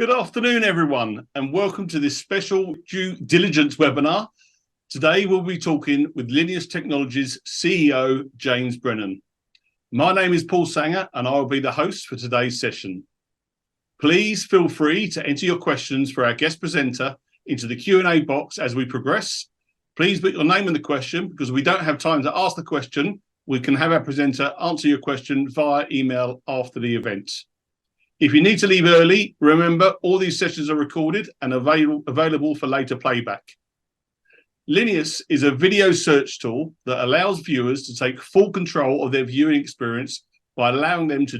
Good afternoon, everyone, and welcome to this special due diligence webinar. Today, we'll be talking with Linius Technologies CEO, James Brennan. My name is Paul Sanger, and I will be the host for today's session. Please feel free to enter your questions for our guest presenter into the Q&A box as we progress. Please put your name in the question, because we don't have time to ask the question. We can have our presenter answer your question via email after the event. If you need to leave early, remember all these sessions are recorded and available for later playback. Linius is a video search tool that allows viewers to take full control of their viewing experience by allowing them to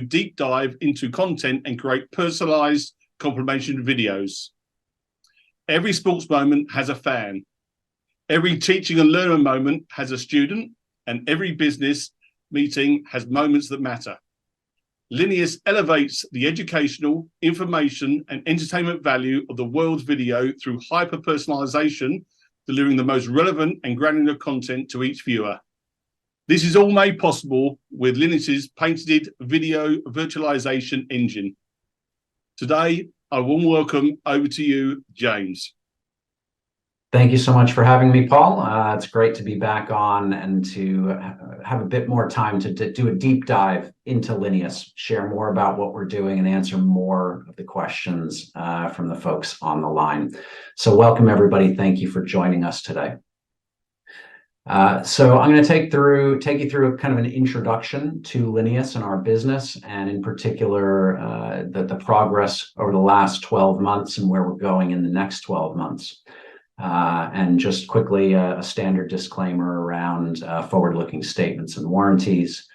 deep dive into content and create personalised compilation videos. Every sports moment has a fan. Every teaching and learning moment has a student, and every business meeting has moments that matter. Linius elevates the educational, information, and entertainment value of the world's video through hyper-personalization, delivering the most relevant and granular content to each viewer. This is all made possible with Linius's patented video virtualization engine. Today, I will welcome over to you, James. Thank you so much for having me, Paul. It's great to be back on and to have a bit more time to do a deep dive into Linius, share more about what we're doing, and answer more of the questions from the folks on the line. So welcome, everybody. Thank you for joining us today. So I'm going to take you through kind of an introduction to Linius and our business, and in particular, the progress over the last 12 months and where we're going in the next 12 months. And just quickly, a standard disclaimer around forward-looking statements and warranties.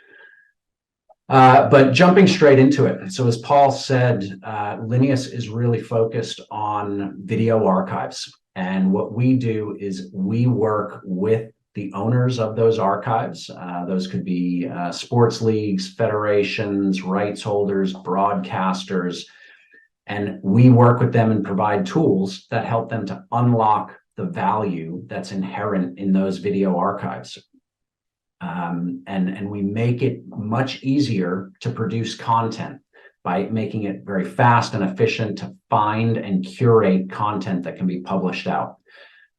But jumping straight into it. So as Paul said, Linius is really focused on video archives. And what we do is we work with the owners of those archives. Those could be sports leagues, federations, rights holders, broadcasters. And we work with them and provide tools that help them to unlock the value that's inherent in those video archives. And we make it much easier to produce content by making it very fast and efficient to find and curate content that can be published out.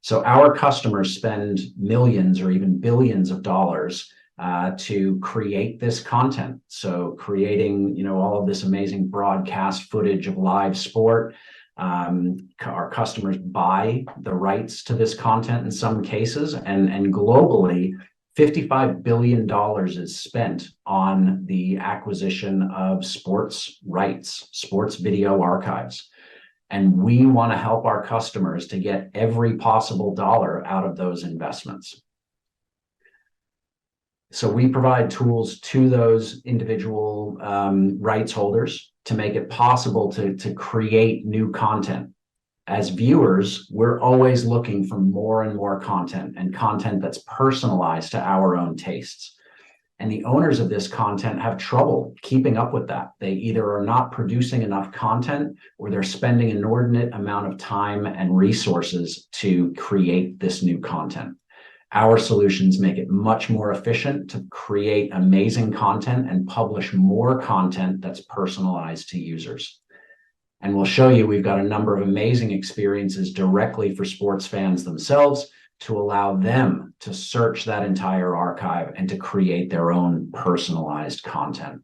So our customers spend millions or even billions of dollars to create this content. So creating, all of this amazing broadcast footage of live sport. Our customers buy the rights to this content in some cases, and globally, $55 billion is spent on the acquisition of sports rights, sports video archives. And we want to help our customers to get every possible dollar out of those investments. So we provide tools to those individual rights holders to make it possible to create new content. As viewers, we're always looking for more and more content, and content that's personalized to our own tastes. And the owners of this content have trouble keeping up with that. They either are not producing enough content, or they're spending an inordinate amount of time and resources to create this new content. Our solutions make it much more efficient to create amazing content and publish more content that's personalized to users. And we'll show you, we've got a number of amazing experiences directly for sports fans themselves to allow them to search that entire archive and to create their own personalized content.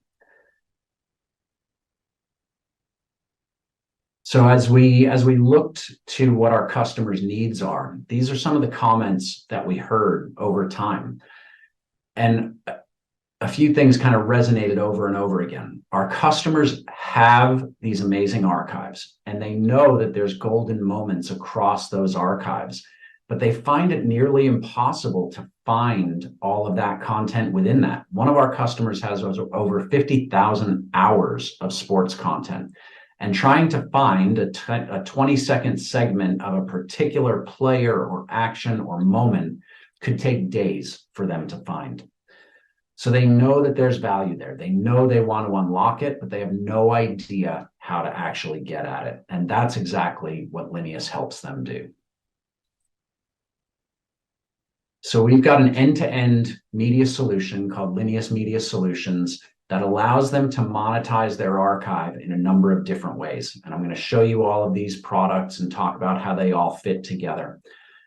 So as we looked to what our customers' needs are, these are some of the comments that we heard over time. And a few things kind of resonated over and over again. Our customers have these amazing archives, and they know that there's golden moments across those archives, but they find it nearly impossible to find all of that content within that. One of our customers has over 50,000 hours of sports content. And trying to find a 20-second segment of a particular player or action or moment could take days for them to find. So they know that there's value there. They know they want to unlock it, but they have no idea how to actually get at it. And that's exactly what Linius helps them do. So we've got an end-to-end media solution called Linius Media Solutions that allows them to monetize their archive in a number of different ways. And I'm going to show you all of these products and talk about how they all fit together.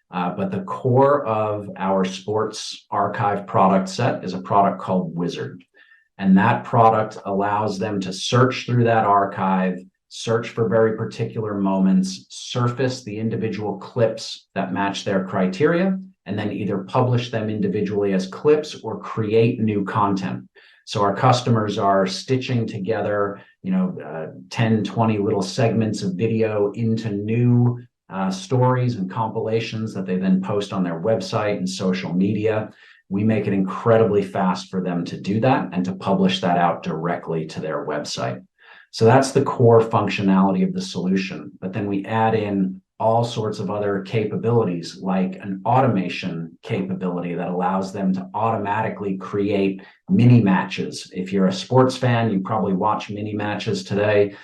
But the core of our sports archive product set is a product called Wizard. And that product allows them to search through that archive, search for very particular moments, surface the individual clips that match their criteria, and then either publish them individually as clips or create new content. So our customers are stitching together, 10, 20 little segments of video into new stories and compilations that they then post on their website and social media. We make it incredibly fast for them to do that and to publish that out directly to their website. So that's the core functionality of the solution. But then we add in all sorts of other capabilities, like an automation capability that allows them to automatically create mini matches. If you're a sports fan, you probably watch mini matches today.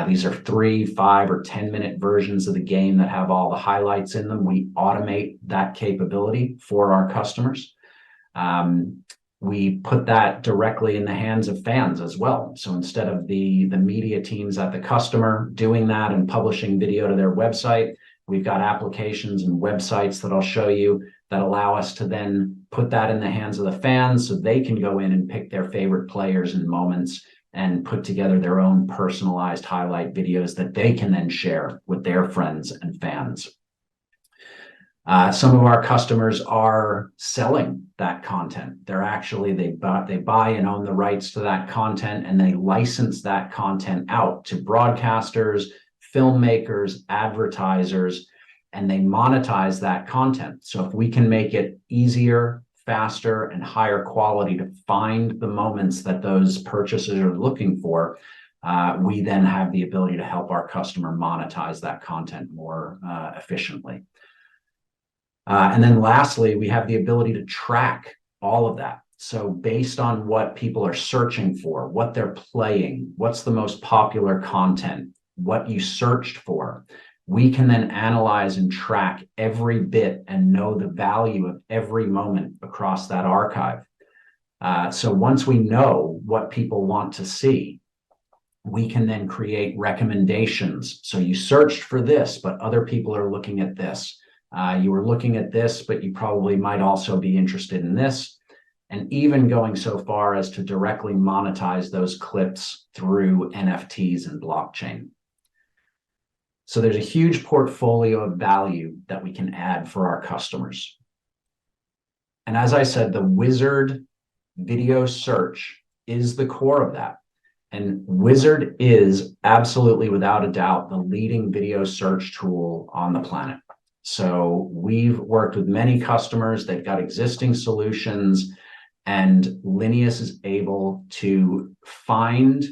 These are 3, 5, or 10-minute versions of the game that have all the highlights in them. We automate that capability for our customers. We put that directly in the hands of fans as well. So instead of the media teams at the customer doing that and publishing video to their website, we've got applications and websites that I'll show you that allow us to then put that in the hands of the fans so they can go in and pick their favorite players and moments and put together their own personalized highlight videos that they can then share with their friends and fans. Some of our customers are selling that content. They buy and own the rights to that content, and they license that content out to broadcasters, filmmakers, advertisers, and they monetize that content. So if we can make it easier, faster, and higher quality to find the moments that those purchasers are looking for, we then have the ability to help our customer monetize that content more efficiently. And then lastly, we have the ability to track all of that. So based on what people are searching for, what they're playing, what's the most popular content, what you searched for, we can then analyze and track every bit and know the value of every moment across that archive. So once we know what people want to see, we can then create recommendations. So you searched for this, but other people are looking at this. You were looking at this, but you probably might also be interested in this, and even going so far as to directly monetize those clips through NFTs and blockchain. So there's a huge portfolio of value that we can add for our customers. And as I said, the Wizard video search is the core of that. And Wizard is absolutely, without a doubt, the leading video search tool on the planet. So we've worked with many customers, they've got existing solutions, and Linius is able to find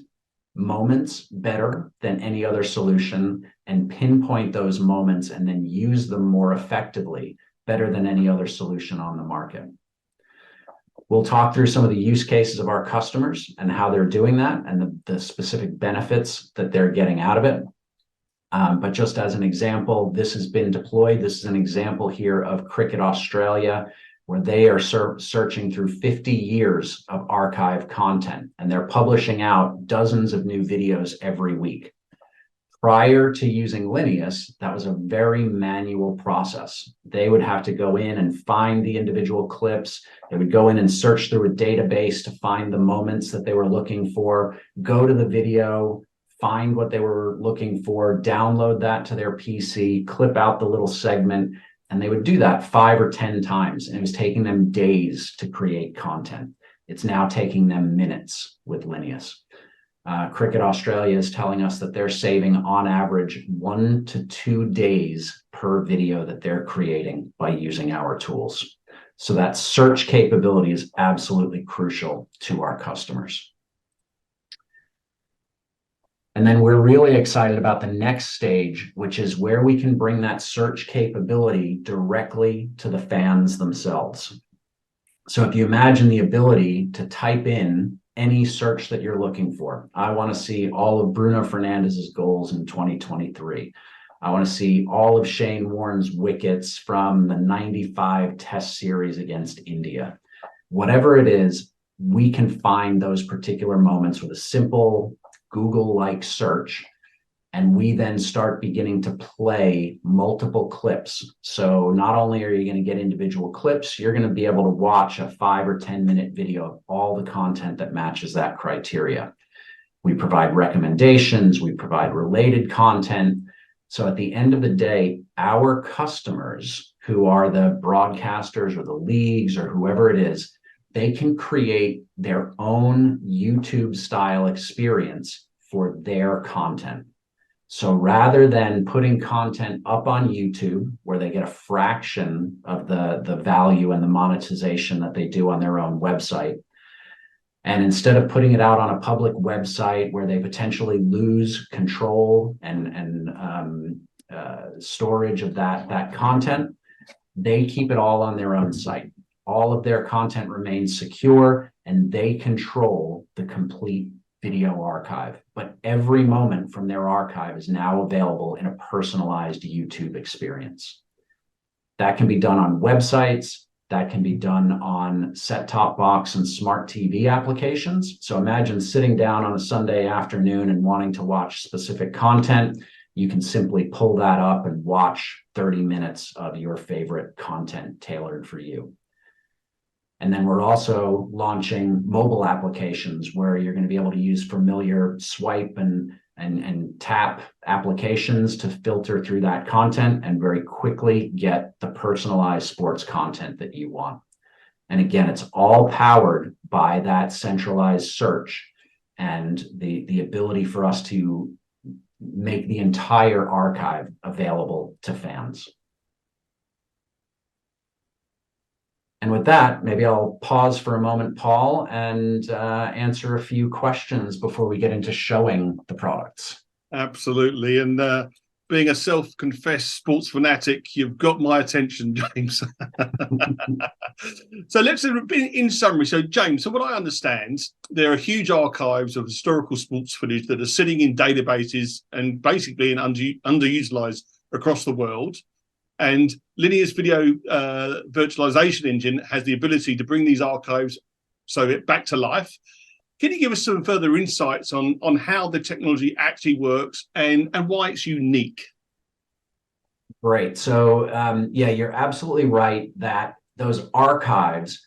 moments better than any other solution and pinpoint those moments and then use them more effectively, better than any other solution on the market. We'll talk through some of the use cases of our customers and how they're doing that and the specific benefits that they're getting out of it. But just as an example, this has been deployed. This is an example here of Cricket Australia, where they are searching through 50 years of archive content, and they're publishing out dozens of new videos every week. Prior to using Linius, that was a very manual process. They would have to go in and find the individual clips. They would go in and search through a database to find the moments that they were looking for, go to the video, find what they were looking for, download that to their PC, clip out the little segment, and they would do that 5 or 10 times. And it was taking them days to create content. It's now taking them minutes with Linius. Cricket Australia is telling us that they're saving on average 1 to 2 days per video that they're creating by using our tools. So that search capability is absolutely crucial to our customers. And then we're really excited about the next stage, which is where we can bring that search capability directly to the fans themselves. So if you imagine the ability to type in any search that you're looking for. I want to see all of Bruno Fernandes's goals in 2023. I want to see all of Shane Warne's wickets from the 95 Test series against India. Whatever it is, we can find those particular moments with a simple Google-like search. And we then start beginning to play multiple clips. So not only are you going to get individual clips, you're going to be able to watch a 5 or 10-minute video of all the content that matches that criteria. We provide recommendations, we provide related content. So at the end of the day, our customers, who are the broadcasters or the leagues or whoever it is, they can create their own YouTube style experience for their content. So rather than putting content up on YouTube where they get a fraction of the value and the monetization that they do on their own website, and instead of putting it out on a public website where they potentially lose control and storage of that content, they keep it all on their own site. All of their content remains secure and they control the complete video archive. But every moment from their archive is now available in a personalized YouTube experience. That can be done on websites. That can be done on set-top box and smart TV applications. So imagine sitting down on a Sunday afternoon and wanting to watch specific content. You can simply pull that up and watch 30 minutes of your favorite content tailored for you. And then we're also launching mobile applications where you're going to be able to use familiar swipe and tap applications to filter through that content and very quickly get the personalized sports content that you want. And again, it's all powered by that centralized search and the ability for us to make the entire archive available to fans. And with that, maybe I'll pause for a moment, Paul, and answer a few questions before we get into showing the products. Absolutely. And being a self-confessed sports fanatic, you've got my attention, James. So let's, in summary, so James, so what I understand, there are huge archives of historical sports footage that are sitting in databases and basically underutilized across the world. And Linius Video Virtualization Engine has the ability to bring these archives back to life. Can you give us some further insights on how the technology actually works and why it's unique? Great. So, yeah, you're absolutely right that those archives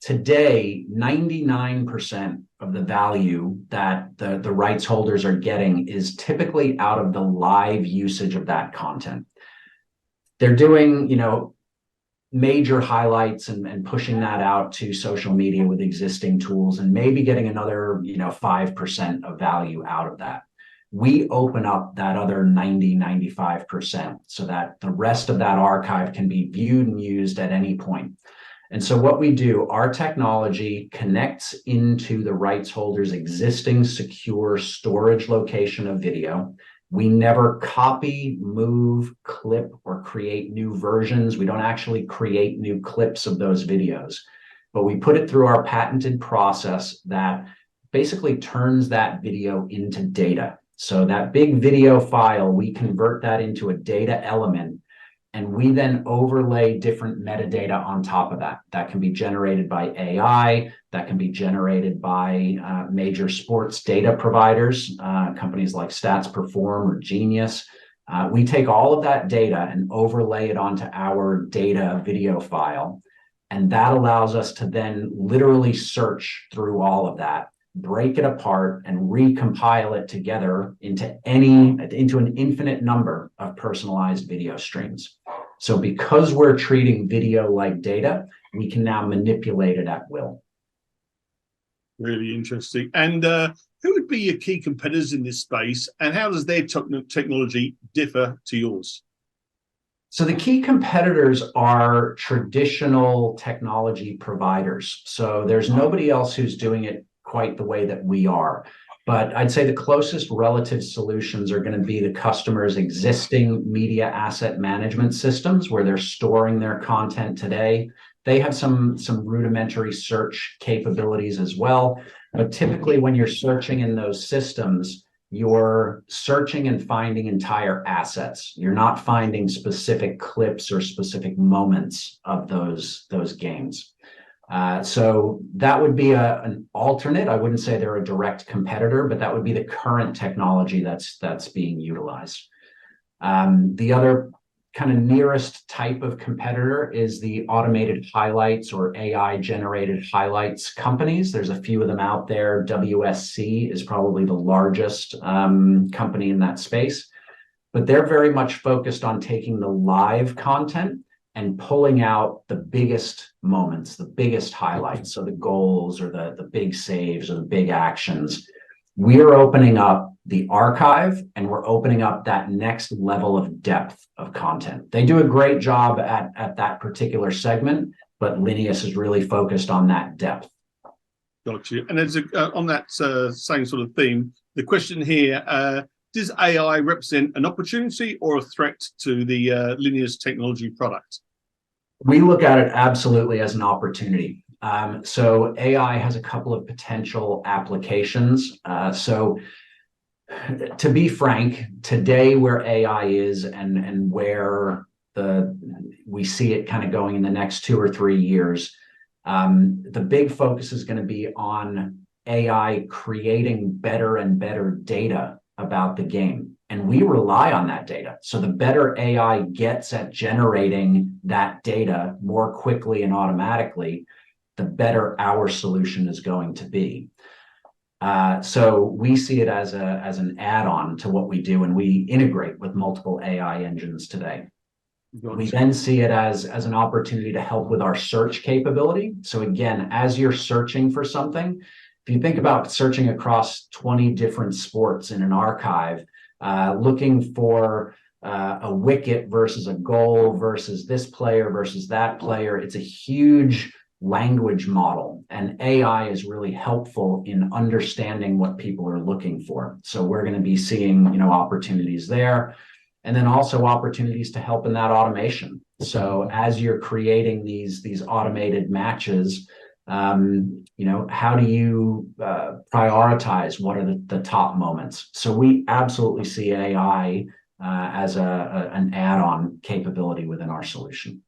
today, 99% of the value that the rights holders are getting is typically out of the live usage of that content. They're doing, major highlights and pushing that out to social media with existing tools and maybe getting another, 5% of value out of that. We open up that other 95% so that the rest of that archive can be viewed and used at any point. And so what we do, our technology connects into the rights holder's existing secure storage location of video. We never copy, move, clip, or create new versions. We don't actually create new clips of those videos, but we put it through our patented process that basically turns that video into data. So that big video file, we convert that into a data element, and we then overlay different metadata on top of that. That can be generated by AI, that can be generated by major sports data providers, companies like Stats Perform or Genius. We take all of that data and overlay it onto our data video file. And that allows us to then literally search through all of that, break it apart and recompile it together into an infinite number of personalized video streams. So because we're treating video like data, we can now manipulate it at will. Really interesting. And who would be your key competitors in this space, and how does their technology differ to yours? So the key competitors are traditional technology providers. So there's nobody else who's doing it quite the way that we are. But I'd say the closest relative solutions are going to be the customer's existing media asset management systems where they're storing their content today. They have some rudimentary search capabilities as well. But typically when you're searching in those systems, you're searching and finding entire assets. You're not finding specific clips or specific moments of those games. So that would be an alternate. I wouldn't say they're a direct competitor, but that would be the current technology that's being utilized. The other kind of nearest type of competitor is the automated highlights or AI generated highlights companies. There's a few of them out there. WSC is probably the largest company in that space, but they're very much focused on taking the live content and pulling out the biggest moments, the biggest highlights, so the goals or the big saves or the big actions. We're opening up the archive and we're opening up that next level of depth of content. They do a great job at that particular segment, but Linius is really focused on that depth. Got you. And there's on that same sort of theme, the question here, does AI represent an opportunity or a threat to the Linius technology product? We look at it absolutely as an opportunity. So AI has a couple of potential applications. So to be frank, today where AI is and where we see it kind of going in the next 2 or 3 years, the big focus is going to be on AI creating better and better data about the game. And we rely on that data. So the better AI gets at generating that data more quickly and automatically, the better our solution is going to be. So we see it as an add-on to what we do, and we integrate with multiple AI engines today. Gotcha. We then see it as an opportunity to help with our search capability. So again, as you're searching for something, if you think about searching across 20 different sports in an archive, looking for a wicket versus a goal versus this player versus that player, it's a huge language model, and AI is really helpful in understanding what people are looking for. So we're going to be seeing, opportunities there, and then also opportunities to help in that automation. So as you're creating these automated matches, how do you prioritize what are the top moments? So we absolutely see AI as an add-on capability within our solution.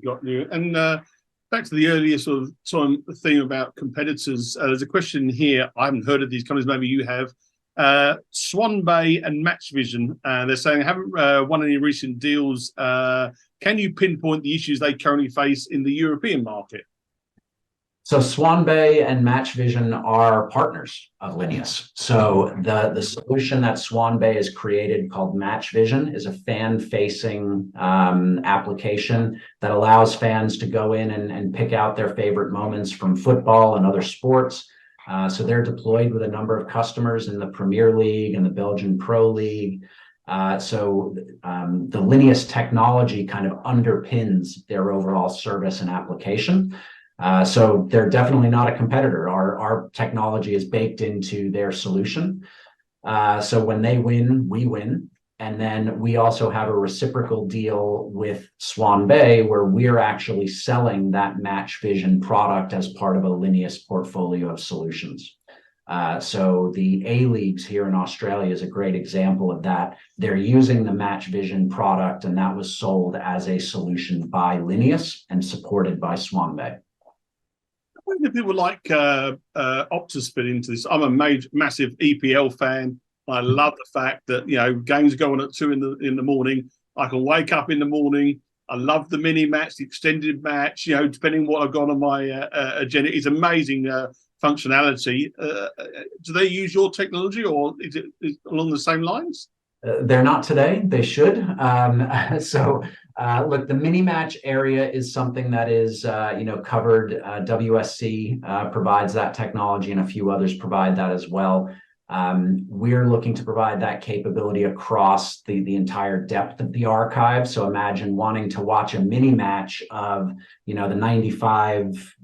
Got you. And back to the earlier sort of theme about competitors, there's a question here. I haven't heard of these companies, maybe you have. Swan Bay and Match Vision, they're saying, haven't won any recent deals. Can you pinpoint the issues they currently face in the European market? So Swan Bay and Match Vision are partners of Linius. So the solution that Swan Bay has created called Match Vision is a fan-facing application that allows fans to go in and pick out their favorite moments from football and other sports. So they're deployed with a number of customers in the Premier League and the Belgian Pro League. So the Linius technology kind of underpins their overall service and application. So they're definitely not a competitor. Our technology is baked into their solution. So when they win, we win. And then we also have a reciprocal deal with Swan Bay where we're actually selling that Match Vision product as part of a Linius portfolio of solutions. So the A-Leagues here in Australia is a great example of that. They're using the Match Vision product, and that was sold as a solution by Linius and supported by Swan Bay. Where do people like Optus fit into this? I'm a massive EPL fan. I love the fact that games go on at 2 in the morning. I can wake up in the morning. I love the mini match, the extended match. Depending on what I've got on my agenda, it's amazing functionality. Do they use your technology, or is it along the same lines? They're not today. They should. Look, the mini match area is something that is, covered. WSC provides that technology, and a few others provide that as well. We're looking to provide that capability across the entire depth of the archive. So imagine wanting to watch a mini match of, the 95,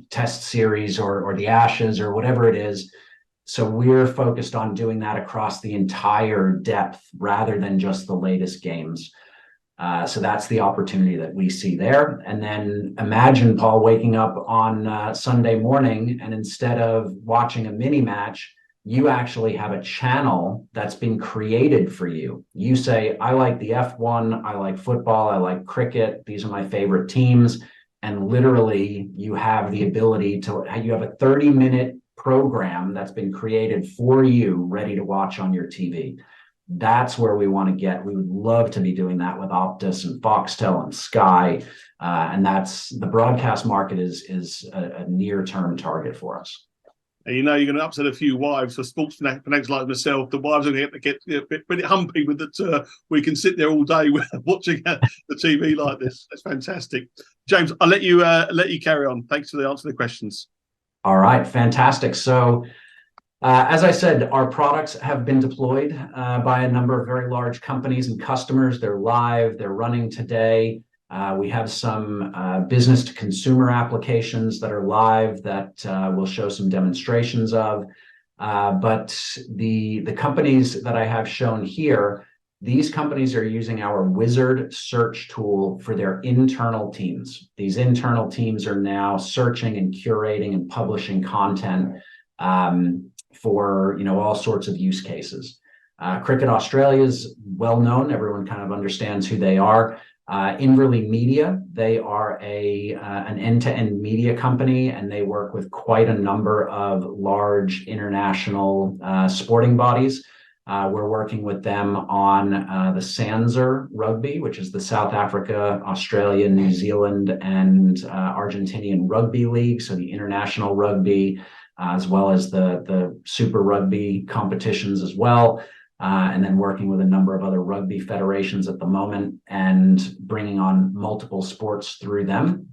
test series or the Ashes or whatever it is. So we're focused on doing that across the entire depth rather than just the latest games. So that's the opportunity that we see there. And then imagine, Paul, waking up on Sunday morning, and instead of watching a mini match, you actually have a channel that's been created for you. You say, I like the F1, I like football, I like cricket. These are my favorite teams. and literally you have the ability to, you have a 30-minute program that's been created for you, ready to watch on your TV. That's where we want to get. We would love to be doing that with Optus and Foxtel and Sky. And that's the broadcast market is a near-term target for us. And you know you're going to upset a few wives. For sports fanatics like myself, the wives are going to get a bit humpy with that. We can sit there all day watching the TV like this. That's fantastic. James, I'll let you carry on. Thanks for the answer to the questions. All right, fantastic. So as I said, our products have been deployed by a number of very large companies and customers. They're live, they're running today. We have some business to consumer applications that are live that we'll show some demonstrations of. But the companies that I have shown here, these companies are using our Wizard search tool for their internal teams. These internal teams are now searching and curating and publishing content for all sorts of use cases. Cricket Australia is well known. Everyone kind of understands who they are. Inverley Media, they are an end-to-end media company, and they work with quite a number of large international sporting bodies. We're working with them on the Sanzer Rugby, which is the South Africa, Australia, New Zealand, and Argentinian Rugby League, so the international rugby, as well as the Super Rugby competitions as well. And then working with a number of other rugby federations at the moment and bringing on multiple sports through them.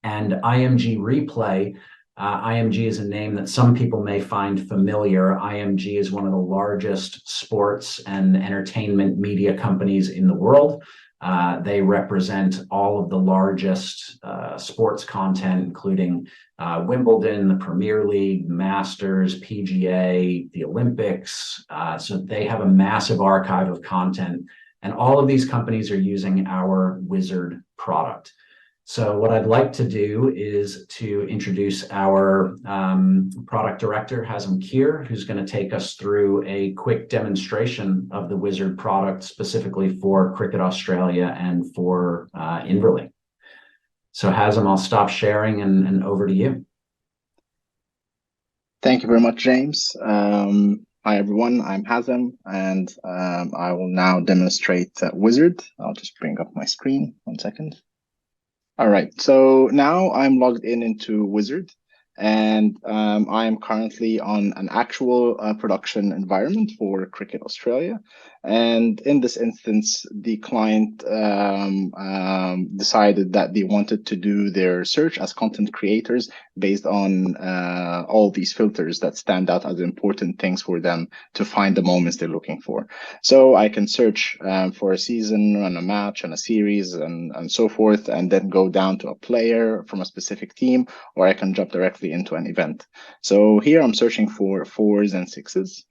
And IMG Replay, IMG is a name that some people may find familiar. IMG is one of the largest sports and entertainment media companies in the world. They represent all of the largest sports content, including Wimbledon, the Premier League, Masters, PGA, the Olympics. So they have a massive archive of content, and all of these companies are using our Wizard product. So what I'd like to do is to introduce our product director, Hazem Kir, who's going to take us through a quick demonstration of the Wizard product specifically for Cricket Australia and for Inverley. So Hazem, I'll stop sharing and over to you. Thank you very much, James. Hi, everyone. I'm Hazem, and I will now demonstrate Wizard. I'll just bring up my screen. 1 second. All right, so now I'm logged into Wizard, and I am currently on an actual production environment for Cricket Australia. And in this instance, the client decided that they wanted to do their search as content creators based on all these filters that stand out as important things for them to find the moments they're looking for. So I can search for a season and a match and a series and so forth, and then go down to a player from a specific team, or I can jump directly into an event. So here I'm searching for 4s and 6s.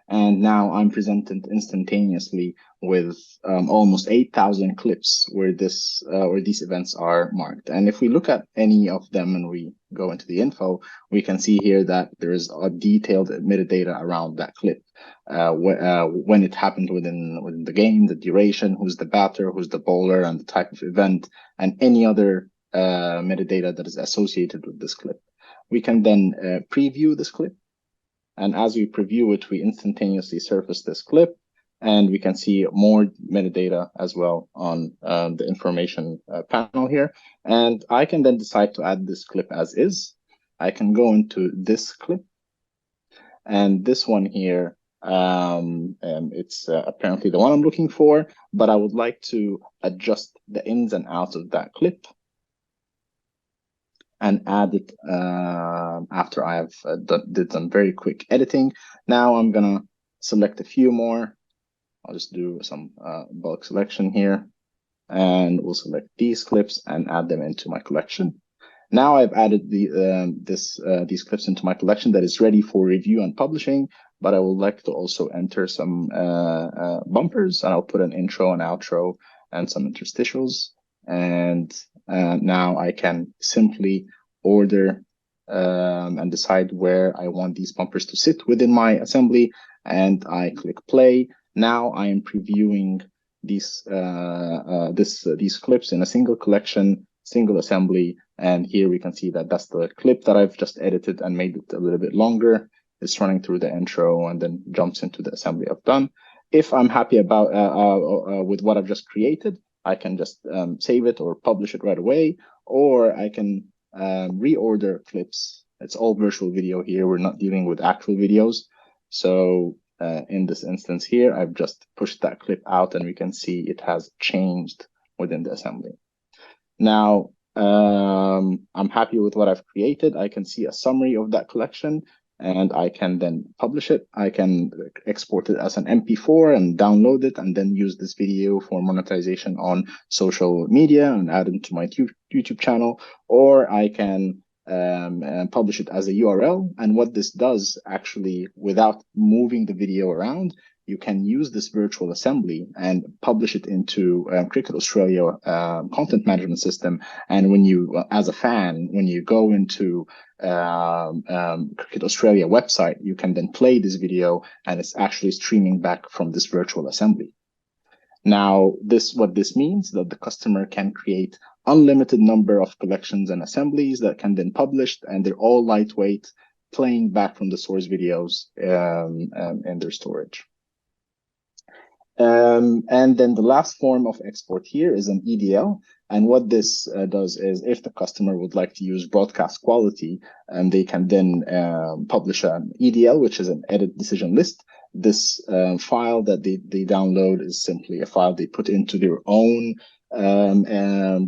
And now I'm presented instantaneously with almost 8,000 clips where these events are marked. And if we look at any of them and we go into the info, we can see here that there is a detailed metadata around that clip. When it happened within the game, the duration, who's the batter, who's the bowler, and the type of event, and any other metadata that is associated with this clip. We can then preview this clip. And as we preview it, we instantaneously surface this clip, and we can see more metadata as well on the information panel here. And I can then decide to add this clip as is. I can go into this clip, and this one here, it's apparently the one I'm looking for, but I would like to adjust the ins and outs of that clip and add it after I have did some very quick editing. Now I'm gonna select a few more. I'll just do some bulk selection here, and we'll select these clips and add them into my collection. Now I've added these clips into my collection that is ready for review and publishing, but I would like to also enter some bumpers, and I'll put an intro and outro and some interstitials. And now I can simply order and decide where I want these bumpers to sit within my assembly, and I click play. Now I am previewing these clips in a single collection single assembly. And here we can see that that's the clip that I've just edited and made it a little bit longer. It's running through the intro and then jumps into the assembly I've done. If I'm happy about with what I've just created, I can just save it or publish it right away, or I can reorder clips. It's all virtual video here. We're not dealing with actual videos. So in this instance here, I've just pushed that clip out and we can see it has changed within the assembly. Now, I'm happy with what I've created. I can see a summary of that collection and I can then publish it. I can export it as an MP4 and download it and then use this video for monetization on social media and add it to my YouTube channel, or I can publish it as a URL. And what this does actually, without moving the video around, you can use this virtual assembly and publish it into Cricket Australia content management system. And when you, as a fan, when you go into Cricket Australia website, you can then play this video and it's actually streaming back from this virtual assembly. Now, what this means that the customer can create unlimited number of collections and assemblies that can then published, and they're all lightweight, playing back from the source videos in their storage. And then the last form of export here is an EDL. And what this does is if the customer would like to use broadcast quality, they can then publish an EDL, which is an edit decision list. This file that they download is simply a file they put into their own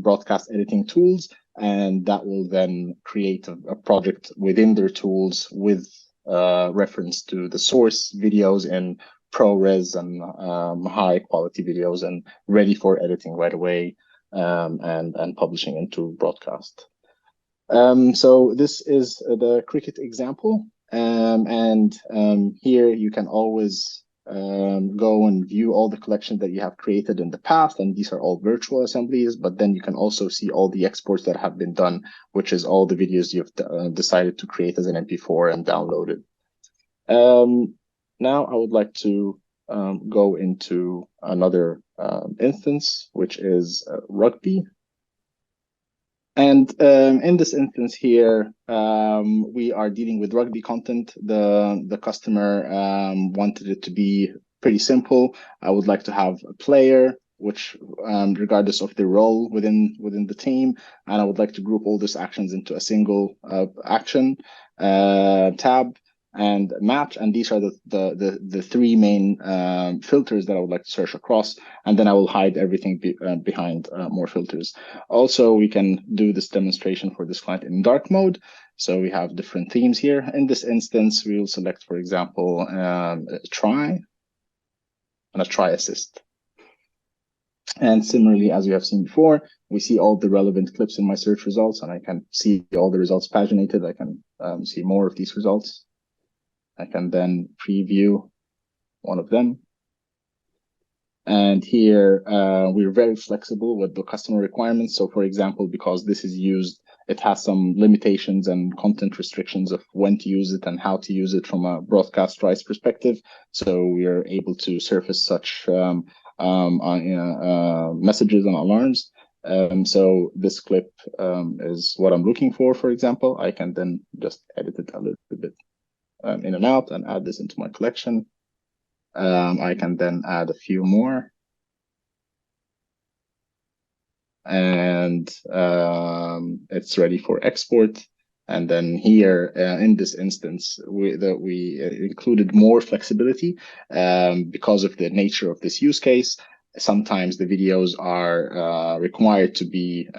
broadcast editing tools, and that will then create a project within their tools with reference to the source videos in ProRes and high quality videos and ready for editing right away and publishing into broadcast. So this is the Cricket example. Here you can always go and view all the collections that you have created in the past, and these are all virtual assemblies, but then you can also see all the exports that have been done, which is all the videos you've decided to create as an MP4 and downloaded. Now I would like to go into another instance, which is rugby. And in this instance here, we are dealing with rugby content. The customer wanted it to be pretty simple. I would like to have a player, which regardless of the role within the team, and I would like to group all these actions into a single action tab and match, and these are the three main filters that I would like to search across, and then I will hide everything behind more filters. Also, we can do this demonstration for this client in dark mode. So we have different themes here. In this instance, we will select, for example, a try and a try assist. And similarly, as you have seen before, we see all the relevant clips in my search results, and I can see all the results paginated. I can see more of these results. I can then preview one of them. And here, we're very flexible with the customer requirements. So for example, because this is used, it has some limitations and content restrictions of when to use it and how to use it from a broadcast rights perspective. So we are able to surface such messages and alarms. So this clip is what I'm looking for example. I can then just edit it a little bit in and out and add this into my collection. I can then add a few more. And it's ready for export. And then here in this instance, we included more flexibility because of the nature of this use case. Sometimes the videos are required to be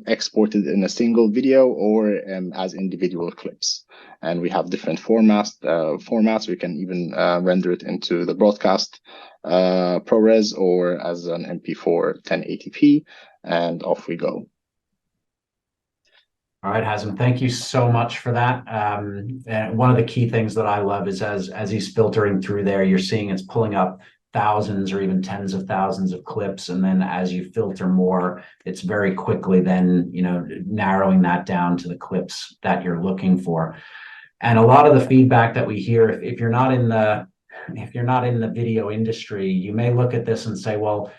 exported in a single video or as individual clips. And we have different formats. We can even render it into the broadcast ProRes or as an MP4 1080p, and off we go. All right, Hazem, thank you so much for that. And one of the key things that I love is as he's filtering through there, you're seeing it's pulling up thousands or even tens of thousands of clips, and then as you filter more, it's very quickly then narrowing that down to the clips that you're looking for. And a lot of the feedback that we hear, if you're not in the video industry, you may look at this and say, well,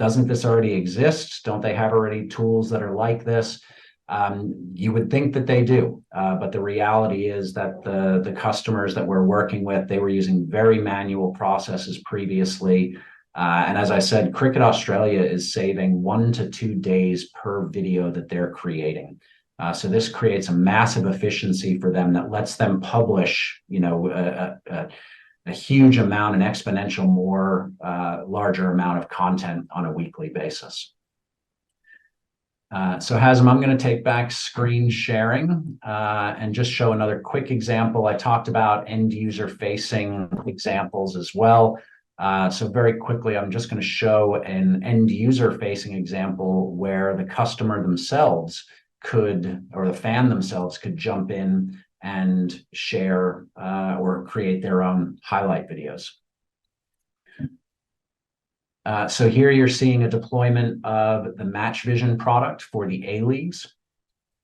doesn't this already exist? Don't they have already tools that are like this? You would think that they do, but the reality is that the customers that we're working with, they were using very manual processes previously. And as I said, Cricket Australia is saving 1 to 2 days per video that they're creating. So this creates a massive efficiency for them that lets them publish, a huge amount, an exponential more larger amount of content on a weekly basis. So Hazem, I'm going to take back screen sharing and just show another quick example. I talked about end user facing examples as well. So very quickly, I'm just going to show an end user facing example where the customer themselves could, or the fan themselves could jump in and share or create their own highlight videos. So here you're seeing a deployment of the Match Vision product for the A-Leagues.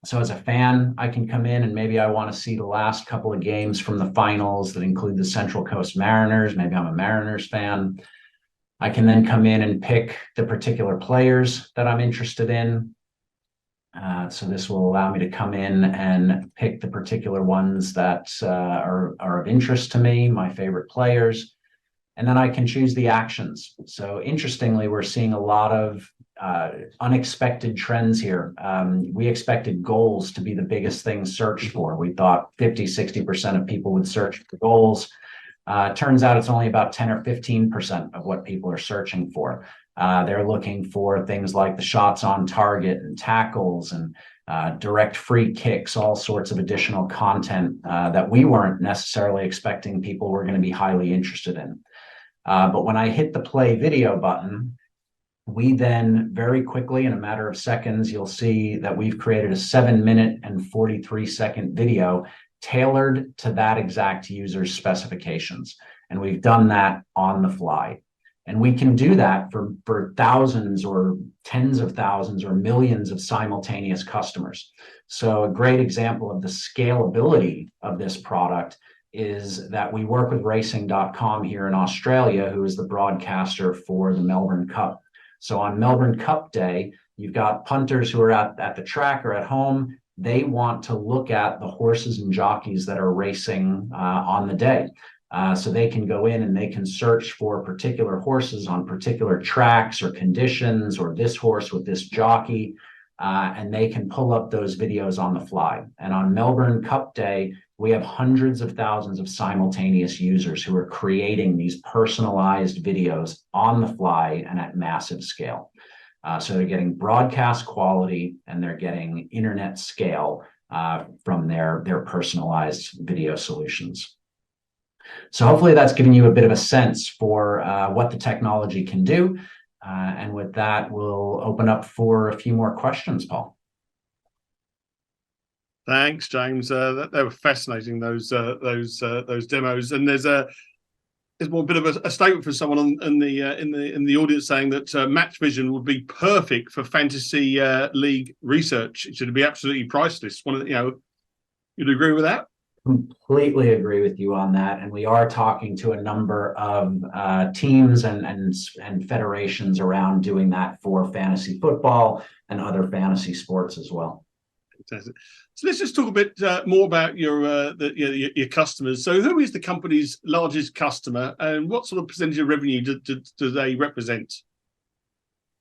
So as a fan, I can come in and maybe I want to see the last couple of games from the finals that include the Central Coast Mariners. Maybe I'm a Mariners fan. I can then come in and pick the particular players that I'm interested in. So this will allow me to come in and pick the particular ones that are of interest to me, my favorite players. And then I can choose the actions. So interestingly, we're seeing a lot of unexpected trends here. We expected goals to be the biggest thing searched for. We thought 50–60% of people would search for goals. Turns out it's only about 10 or 15% of what people are searching for. They're looking for things like the shots on target and tackles and direct free kicks, all sorts of additional content that we weren't necessarily expecting people were going to be highly interested in. But when I hit the play video button, we then very quickly, in a matter of seconds, you'll see that we've created a 7-minute and 43-second video tailored to that exact user's specifications. And we've done that on the fly. And we can do that for thousands or tens of thousands or millions of simultaneous customers. So a great example of the scalability of this product is that we work with racing.com here in Australia, who is the broadcaster for the Melbourne Cup. So on Melbourne Cup Day, you've got punters who are at the track or at home. They want to look at the horses and jockeys that are racing on the day. So they can go in and they can search for particular horses on particular tracks or conditions, or this horse with this jockey, and they can pull up those videos on the fly. And on Melbourne Cup Day, we have hundreds of thousands of simultaneous users who are creating these personalized videos on the fly and at massive scale. So they're getting broadcast quality and they're getting internet scale from their personalized video solutions. So hopefully that's giving you a bit of a sense for what the technology can do. And with that, we'll open up for a few more questions, Paul. Thanks, James. They were fascinating, those demos. And there's one bit of a statement from someone in the audience saying that Match Vision would be perfect for fantasy league research. It should be absolutely priceless. You'd agree with that? Completely agree with you on that. And we are talking to a number of teams and federations around doing that for fantasy football and other fantasy sports as well. Fantastic. So let's just talk a bit more about your customers. So who is the company's largest customer and what sort of percentage of revenue do they represent?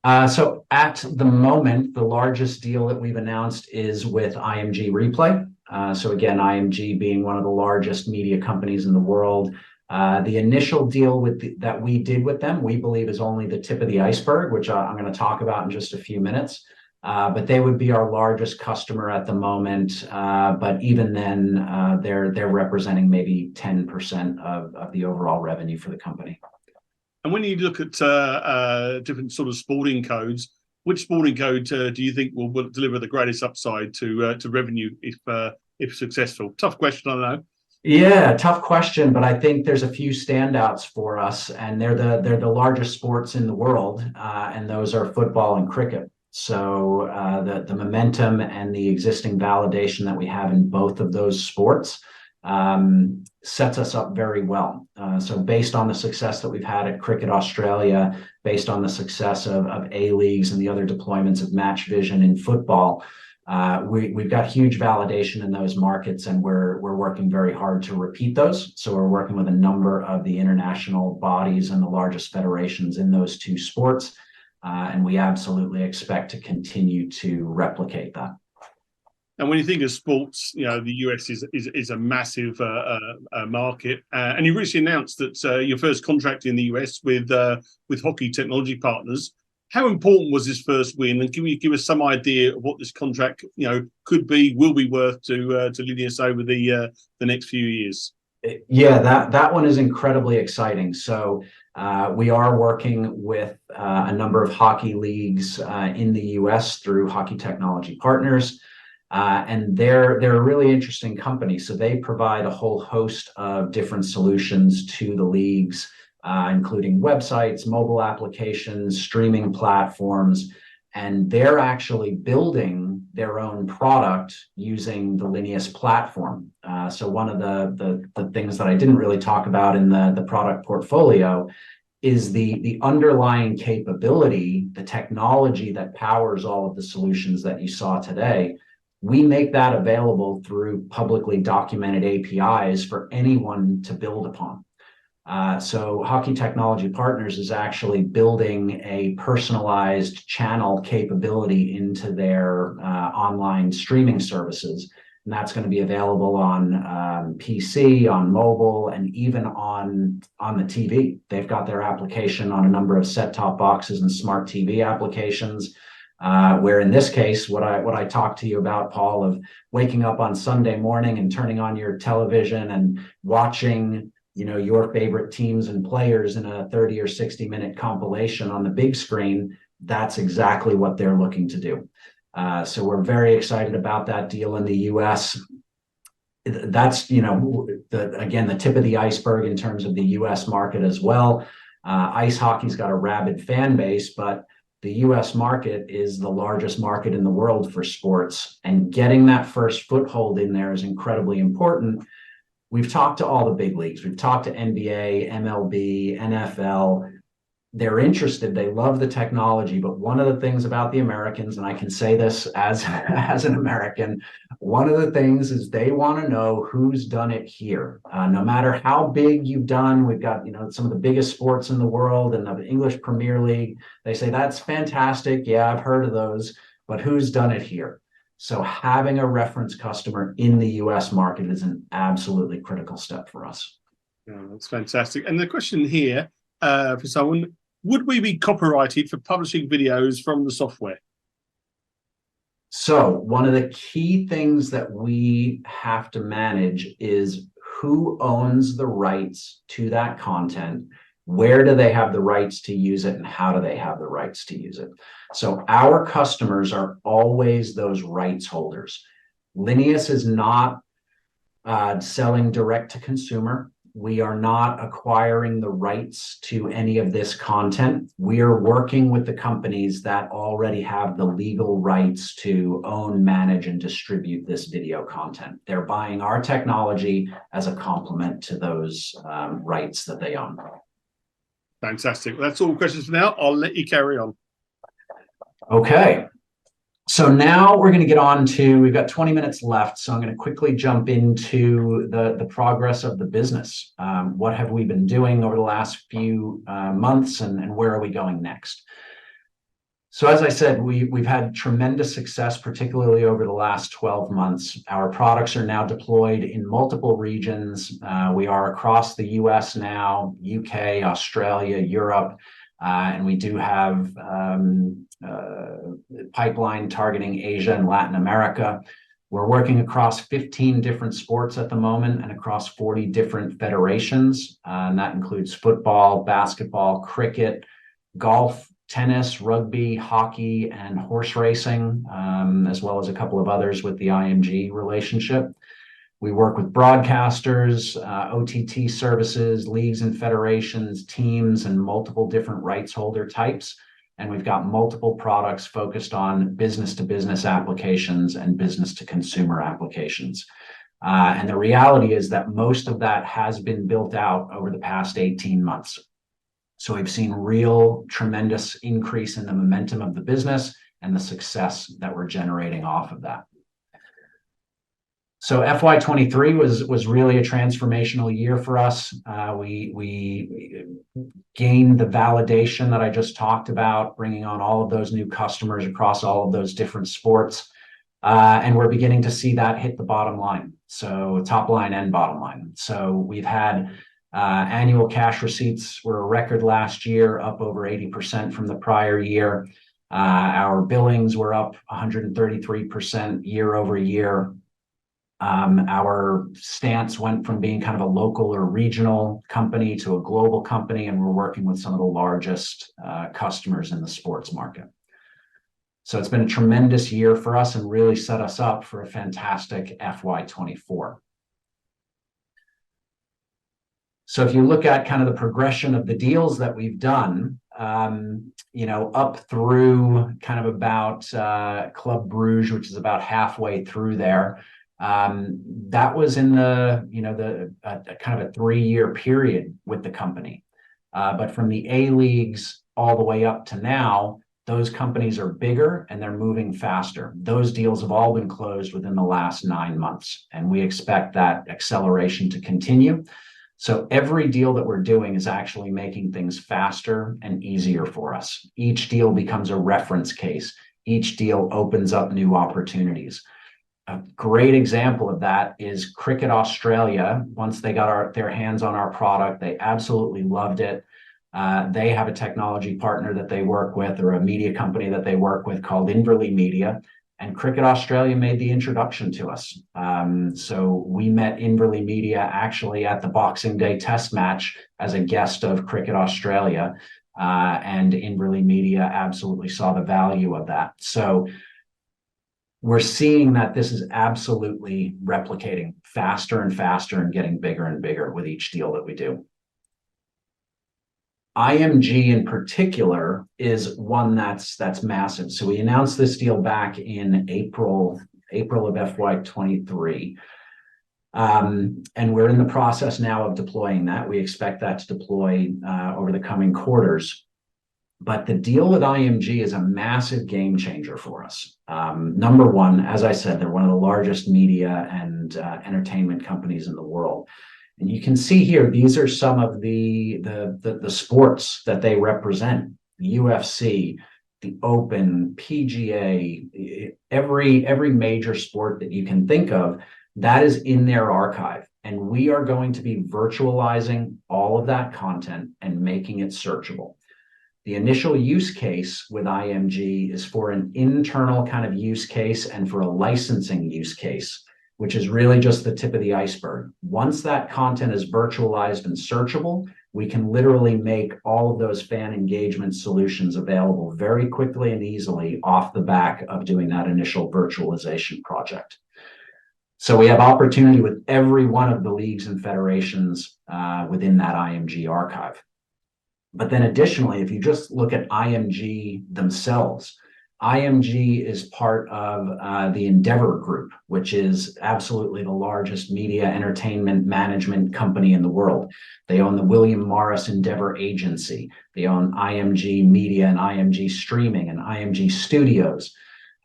So at the moment, the largest deal that we've announced is with IMG Replay. So again, IMG being one of the largest media companies in the world. The initial deal that we did with them, we believe is only the tip of the iceberg, which I'm going to talk about in just a few minutes. But they would be our largest customer at the moment. But even then, they're representing maybe 10% of the overall revenue for the company. And when you look at different sort of sporting codes, which sporting code do you think will deliver the greatest upside to revenue if successful? Tough question, I know. Yeah, tough question, but I think there's a few standouts for us, and they're the largest sports in the world, and those are football and cricket. So the momentum and the existing validation that we have in both of those sports sets us up very well. So based on the success that we've had at Cricket Australia, based on the success of A-Leagues and the other deployments of Match Vision in football, we've got huge validation in those markets, and we're working very hard to repeat those. So we're working with a number of the international bodies and the largest federations in those two sports, and we absolutely expect to continue to replicate that. And when you think of sports, you know, the US is a massive market. And you recently announced that your first contract in the US with Hockey Technology Partners. How important was this first win? And can you give us some idea of what this contract, you know, could be, will be worth to Linius over the next few years? Yeah, that one is incredibly exciting. So we are working with a number of hockey leagues in the US through Hockey Technology Partners. And they're a really interesting company. So they provide a whole host of different solutions to the leagues, including websites, mobile applications, streaming platforms, and they're actually building their own product using the Linius platform. So one of the things that I didn't really talk about in the product portfolio is the underlying capability, the technology that powers all of the solutions that you saw today. We make that available through publicly documented APIs for anyone to build upon. So Hockey Technology Partners is actually building a personalized channel capability into their online streaming services. And that's going to be available on PC, on mobile, and even on the TV. They've got their application on a number of set-top boxes and smart TV applications. Where in this case, what I talked to you about, Paul, of waking up on Sunday morning and turning on your television and watching, you know, your favorite teams and players in a 30 or 60-minute compilation on the big screen, that's exactly what they're looking to do. So we're very excited about that deal in the US. That's, you know, again, the tip of the iceberg in terms of the US market as well. Ice hockey's got a rabid fan base, but the US market is the largest market in the world for sports, and getting that first foothold in there is incredibly important. We've talked to all the big leagues. We've talked to NBA, MLB, NFL. They're interested. They love the technology. But one of the things about the Americans, and I can say this as an American, one of the things is they want to know who's done it here. No matter how big you've done, we've got, you know, some of the biggest sports in the world and the English Premier League. They say, that's fantastic. Yeah, I've heard of those. But who's done it here? So having a reference customer in the US market is an absolutely critical step for us. Yeah, that's fantastic. And the question here for someone, would we be copyrighted for publishing videos from the software? So one of the key things that we have to manage is who owns the rights to that content, where do they have the rights to use it, and how do they have the rights to use it. So our customers are always those rights holders. Linius is not selling direct to consumer. We are not acquiring the rights to any of this content. We are working with the companies that already have the legal rights to own, manage, and distribute this video content. They're buying our technology as a complement to those rights that they own. Fantastic. Well, that's all the questions for now. I'll let you carry on. Okay. So now we're going to get on to, we've got 20 minutes left, so I'm going to quickly jump into the progress of the business. What have we been doing over the last few months, and where are we going next? So as I said, we've had tremendous success, particularly over the last 12 months. Our products are now deployed in multiple regions. We are across the US now, UK, Australia, Europe, and we do have pipeline targeting Asia and Latin America. We're working across 15 different sports at the moment and across 40 different federations. And that includes football, basketball, cricket, golf, tennis, rugby, hockey, and horse racing, as well as a couple of others with the IMG relationship. We work with broadcasters, OTT services, leagues and federations, teams, and multiple different rights holder types. And we've got multiple products focused on business-to-business applications and business-to-consumer applications. And the reality is that most of that has been built out over the past 18 months. So we've seen real tremendous increase in the momentum of the business and the success that we're generating off of that. So FY23 was really a transformational year for us. We gained the validation that I just talked about, bringing on all of those new customers across all of those different sports. And we're beginning to see that hit the bottom line. So top line and bottom line. So we've had annual cash receipts were a record last year, up over 80% from the prior year. Our billings were up 133% year over year. Our stance went from being kind of a local or regional company to a global company, and we're working with some of the largest customers in the sports market. So it's been a tremendous year for us and really set us up for a fantastic FY24. So if you look at kind of the progression of the deals that we've done, up through kind of about Club Bruges, which is about halfway through there, that was in the kind of a 3-year period with the company. But from the A leagues all the way up to now, those companies are bigger and they're moving faster. Those deals have all been closed within the last 9 months, and we expect that acceleration to continue. So every deal that we're doing is actually making things faster and easier for us. Each deal becomes a reference case. Each deal opens up new opportunities. A great example of that is Cricket Australia. Once they got their hands on our product, they absolutely loved it. They have a technology partner that they work with, or a media company that they work with, called Inverley Media. And Cricket Australia made the introduction to us. So we met Inverley Media actually at the Boxing Day Test match as a guest of Cricket Australia. And Inverley Media absolutely saw the value of that. So we're seeing that this is absolutely replicating faster and faster and getting bigger and bigger with each deal that we do. IMG in particular is one that's massive. So we announced this deal back in April of FY23. And we're in the process now of deploying that. We expect that to deploy over the coming quarters. But the deal with IMG is a massive game changer for us. Number one, as I said, they're one of the largest media and entertainment companies in the world. And you can see here, these are some of the sports that they represent: the UFC, the Open, PGA, every major sport that you can think of, that is in their archive. And we are going to be virtualizing all of that content and making it searchable. The initial use case with IMG is for an internal kind of use case and for a licensing use case, which is really just the tip of the iceberg. Once that content is virtualized and searchable, we can literally make all of those fan engagement solutions available very quickly and easily off the back of doing that initial virtualization project. So we have opportunity with every one of the leagues and federations within that IMG archive. But then additionally, if you just look at IMG themselves, IMG is part of the Endeavor Group, which is absolutely the largest media entertainment management company in the world. They own the William Morris Endeavor Agency. They own IMG Media and IMG Streaming and IMG Studios.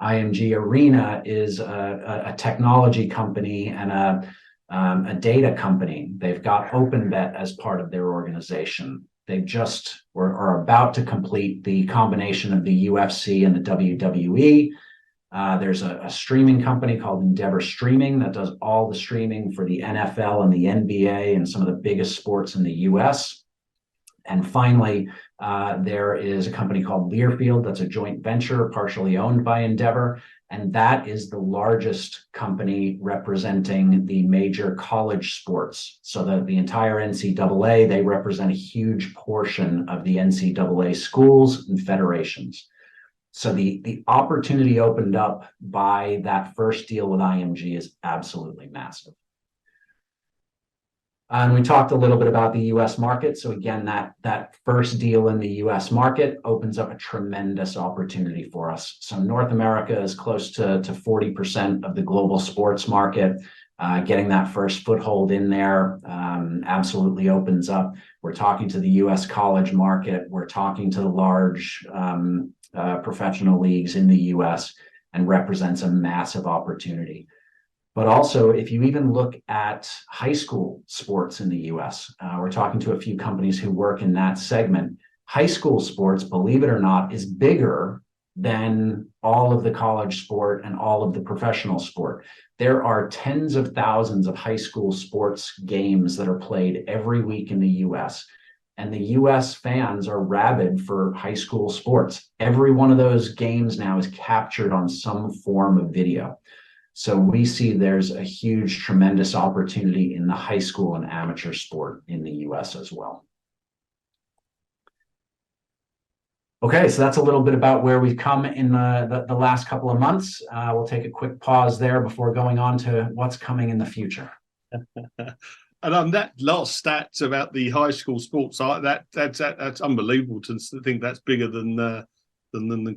IMG Arena is a technology company and a data company. They've got OpenBet as part of their organization. They just are about to complete the combination of the UFC and the WWE. There's a streaming company called Endeavor Streaming that does all the streaming for the NFL and the NBA and some of the biggest sports in the US. And finally, there is a company called Learfield that's a joint venture partially owned by Endeavor. And that is the largest company representing the major college sports. So that the entire NCAA, they represent a huge portion of the NCAA schools and federations. So the opportunity opened up by that first deal with IMG is absolutely massive. And we talked a little bit about the US market. So again, that first deal in the US market opens up a tremendous opportunity for us. So North America is close to 40% of the global sports market. Getting that first foothold in there absolutely opens up. We're talking to the US college market. We're talking to the large professional leagues in the US, and represents a massive opportunity. But also, if you even look at high school sports in the US, we're talking to a few companies who work in that segment. High school sports, believe it or not, is bigger than all of the college sport and all of the professional sport. There are tens of thousands of high school sports games that are played every week in the US. And the US fans are rabid for high school sports. Every one of those games now is captured on some form of video. So we see there's a huge, tremendous opportunity in the high school and amateur sport in the US as well. Okay, so that's a little bit about where we've come in the last couple of months. We'll take a quick pause there before going on to what's coming in the future. And that last stat about the high school sports, that's unbelievable to think that's bigger than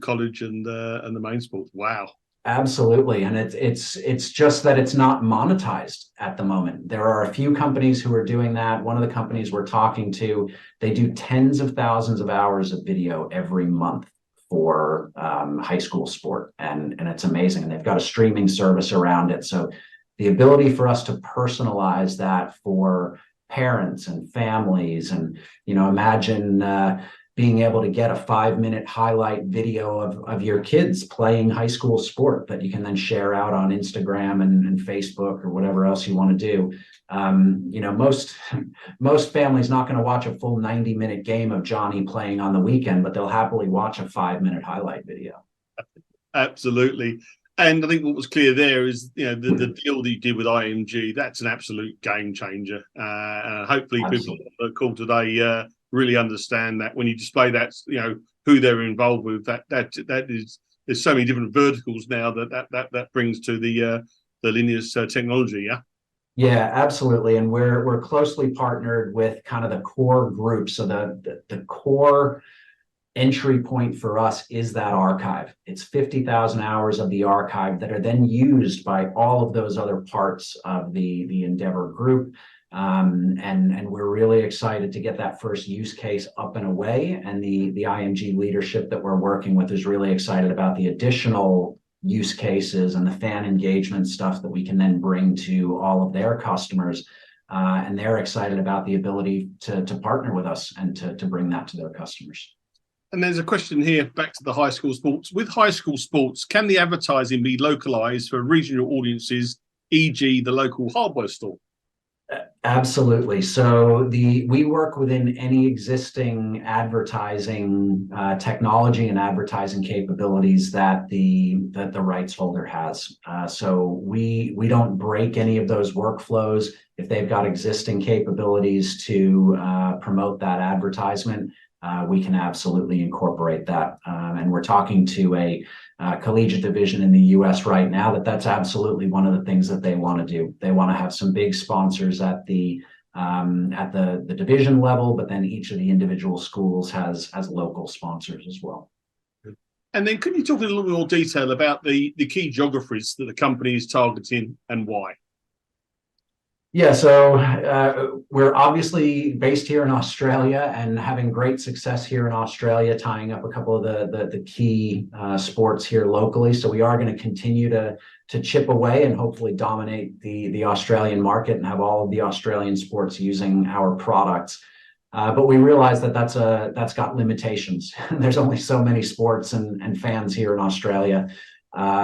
college and the main sports. Wow. Absolutely, and it's just that it's not monetized at the moment. There are a few companies who are doing that. One of the companies we're talking to, they do tens of thousands of hours of video every month for high school sport, and it's amazing. And they've got a streaming service around it. So the ability for us to personalize that for parents and families, and imagine being able to get a 5-minute highlight video of your kids playing high school sport that you can then share out on Instagram and Facebook or whatever else you want to do. Most families not going to watch a full 90-minute game of Johnny playing on the weekend, but they'll happily watch a 5-minute highlight video. Absolutely. And I think what was clear there is, the deal that you did with IMG, that's an absolute game changer. And hopefully people on the call today really understand that when you display that, who they're involved with, that is, there's so many different verticals now that brings to the Linius technology. Yeah. Yeah, absolutely. And we're closely partnered with kind of the core group. So the core entry point for us is that archive. It's 50,000 hours of the archive that are then used by all of those other parts of the Endeavor group. And we're really excited to get that first use case up and away. And the IMG leadership that we're working with is really excited about the additional use cases and the fan engagement stuff that we can then bring to all of their customers. And they're excited about the ability to partner with us and to bring that to their customers. And there's a question here back to the high school sports. With high school sports, can the advertising be localized for regional audiences, e.g. the local hardware store? Absolutely. So we work within any existing advertising technology and advertising capabilities that the rights holder has. So we don't break any of those workflows. If they've got existing capabilities to promote that advertisement, we can absolutely incorporate that. And we're talking to a collegiate division in the US right now that's absolutely one of the things that they want to do. They want to have some big sponsors at the division level, but then each of the individual schools has local sponsors as well. And then can you talk in a little bit more detail about the key geographies that the company is targeting and why? Yeah, so we're obviously based here in Australia and having great success here in Australia, tying up a couple of the key sports here locally. So we are going to continue to chip away and hopefully dominate the Australian market and have all of the Australian sports using our products. But we realize that's got limitations. There's only so many sports and fans here in Australia.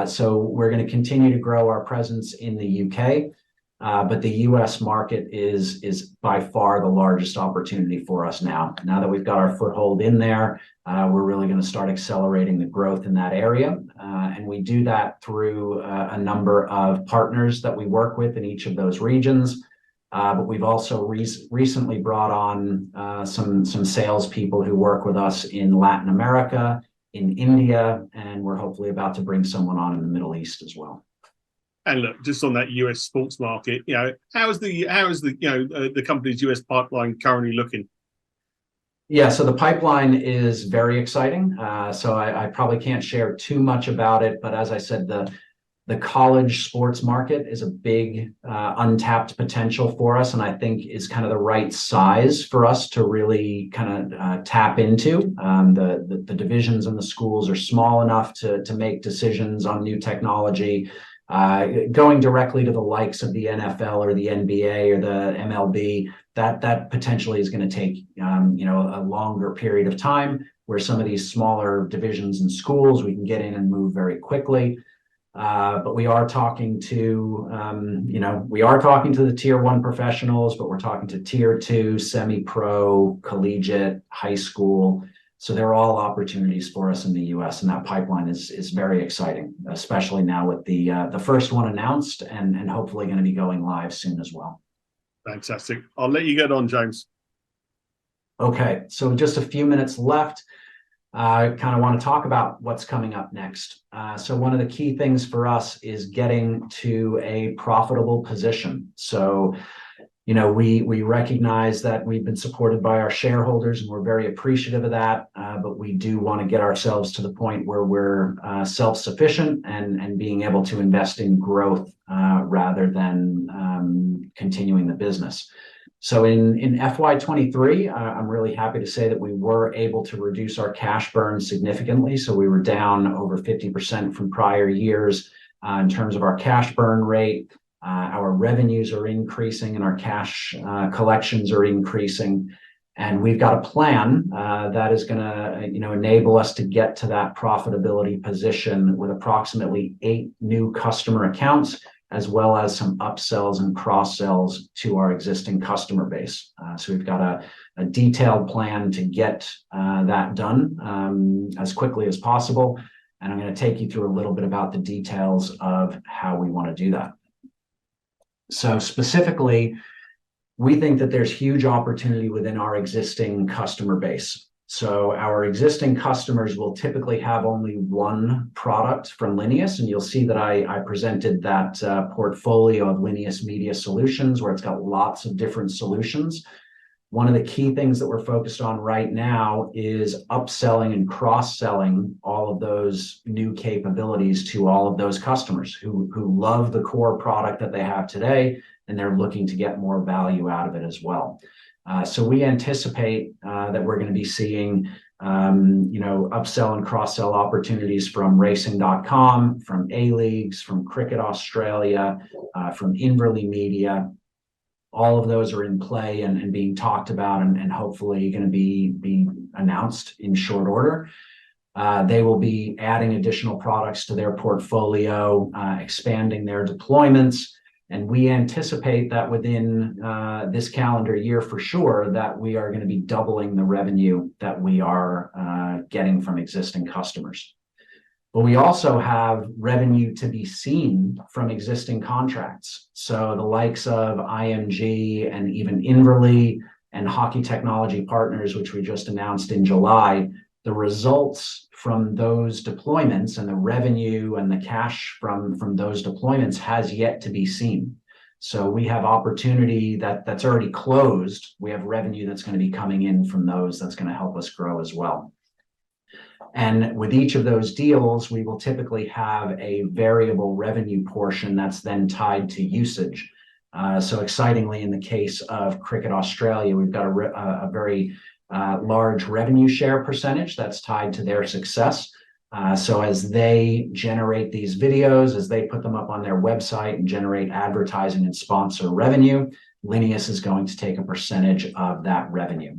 So we're going to continue to grow our presence in the UK. But the US market is by far the largest opportunity for us now. Now that we've got our foothold in there, we're really going to start accelerating the growth in that area. And we do that through a number of partners that we work with in each of those regions. But we've also recently brought on some salespeople who work with us in Latin America, in India, and we're hopefully about to bring someone on in the Middle East as well. And look, just on that US sports market, how is the company's US pipeline currently looking? Yeah, so the pipeline is very exciting. So I probably can't share too much about it, but as I said, the The college sports market is a big untapped potential for us, and I think is kind of the right size for us to really kind of tap into. The divisions in the schools are small enough to make decisions on new technology. Going directly to the likes of the NFL or the NBA or the MLB, that potentially is going to take a longer period of time. Where some of these smaller divisions and schools, we can get in and move very quickly. But we are talking to, the tier 1 professionals, but we're talking to tier 2, semi-pro, collegiate, high school. So they're all opportunities for us in the US, and that pipeline is very exciting, especially now with the first one announced and hopefully going to be going live soon as well. Fantastic. I'll let you get on, James. Okay, so just a few minutes left. I kind of want to talk about what's coming up next. So one of the key things for us is getting to a profitable position. So, we recognize that we've been supported by our shareholders, and we're very appreciative of that. But we do want to get ourselves to the point where we're self-sufficient and being able to invest in growth rather than continuing the business. So in FY23, I'm really happy to say that we were able to reduce our cash burn significantly. So we were down over 50% from prior years in terms of our cash burn rate. Our revenues are increasing and our cash collections are increasing. And we've got a plan that is going to enable us to get to that profitability position with approximately 8 new customer accounts, as well as some upsells and cross-sells to our existing customer base. So we've got a detailed plan to get that done as quickly as possible. And I'm going to take you through a little bit about the details of how we want to do that. So specifically, we think that there's huge opportunity within our existing customer base. So our existing customers will typically have only one product from Linius, and you'll see that I presented that portfolio of Linius Media Solutions, where it's got lots of different solutions. One of the key things that we're focused on right now is upselling and cross-selling all of those new capabilities to all of those customers who love the core product that they have today, and they're looking to get more value out of it as well. So we anticipate that we're going to be seeing, upsell and cross-sell opportunities from racing.com, from A-Leagues, from Cricket Australia, from Inverley Media. All of those are in play and being talked about and hopefully going to be announced in short order. They will be adding additional products to their portfolio, expanding their deployments. And we anticipate that within this calendar year, for sure, that we are going to be doubling the revenue that we are getting from existing customers. But we also have revenue to be seen from existing contracts. So the likes of IMG and even Inverley and Hockey Technology Partners, which we just announced in July, the results from those deployments and the revenue and the cash from those deployments has yet to be seen. So we have opportunity that's already closed. We have revenue that's going to be coming in from those that's going to help us grow as well. And with each of those deals, we will typically have a variable revenue portion that's then tied to usage. So excitingly, in the case of Cricket Australia, we've got a very large revenue share percentage that's tied to their success. So as they generate these videos, as they put them up on their website and generate advertising and sponsor revenue, Linius is going to take a percentage of that revenue.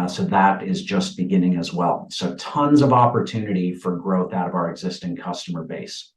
So that is just beginning as well. So tons of opportunity for growth out of our existing customer base.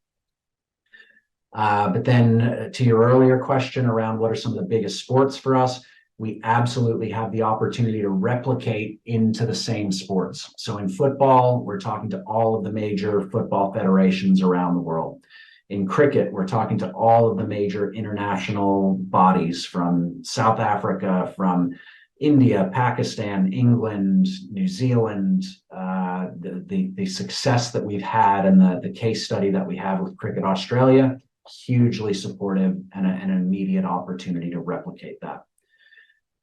But then to your earlier question around what are some of the biggest sports for us, we absolutely have the opportunity to replicate into the same sports. So in football, we're talking to all of the major football federations around the world. In cricket, we're talking to all of the major international bodies from South Africa, from India, Pakistan, England, New Zealand. The success that we've had and the case study that we have with Cricket Australia, hugely supportive and an immediate opportunity to replicate that.